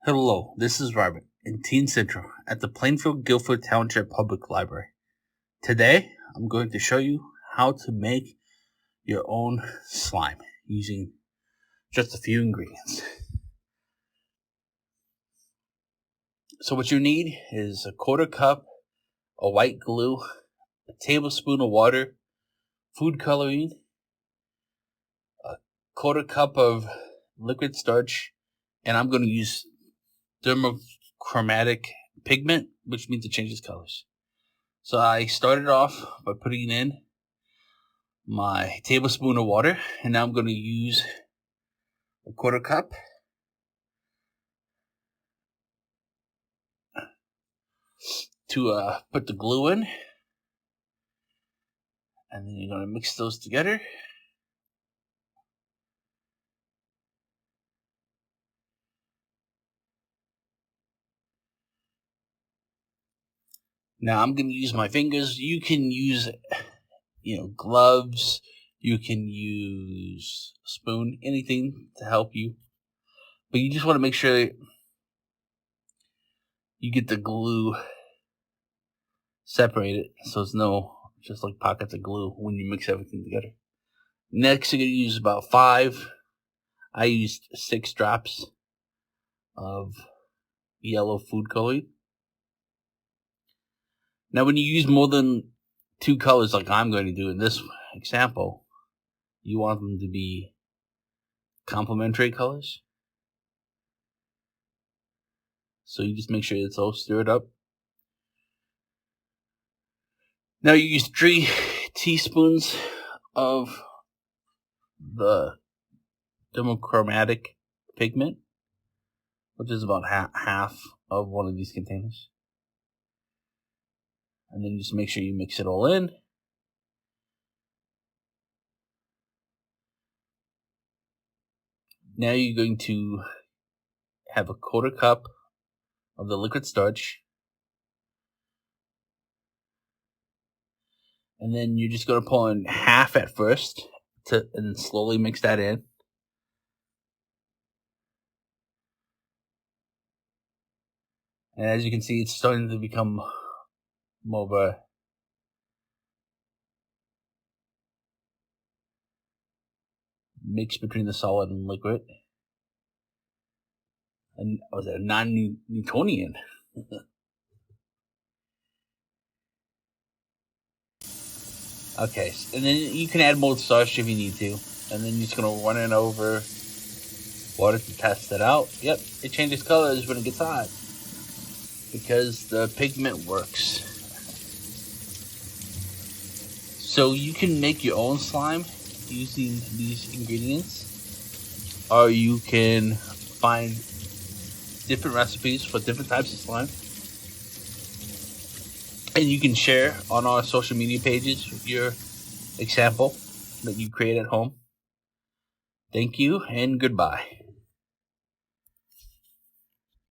Hello, this is Robert in Teen Central at the Plainfield Guilford Township Public Library. Today, I'm going to show you how to make your own slime using just a few ingredients. So what you need is a quarter cup of white glue, a tablespoon of water, food coloring, a quarter cup of liquid starch, and I'm going to use thermochromatic pigment, which means it changes colors. So I started off by putting in my tablespoon of water, and now I'm going to use a quarter cup to put the glue in, and then you're going to mix those together. Now I'm going to use my fingers. You can use, gloves. You can use a spoon, anything to help you. But you just want to make sure you get the glue separated so it's no just like pockets of glue when you mix everything together. Next, you're going to use about 5. I used 6 drops of yellow food coloring. Now, when you use more than 2 colors like I'm going to do in this example, you want them to be complementary colors. So you just make sure it's all stirred up. Now you use 3 teaspoons of the thermochromatic pigment, which is about half of one of these containers. And then just make sure you mix it all in. Now you're going to have a quarter cup of the liquid starch. And then you're just going to pour in half at first and then slowly mix that in. And as you can see, it's starting to become more of a mix between the solid and liquid. And was it non-Newtonian? Okay, and then you can add more starch if you need to. And then you're just going to run it over water to test it out. Yep, it changes colors when it gets hot because the pigment works. So you can make your own slime using these ingredients, or you can find different recipes for different types of slime, and you can share on our social media pages your example that you create at home. Thank you and goodbye.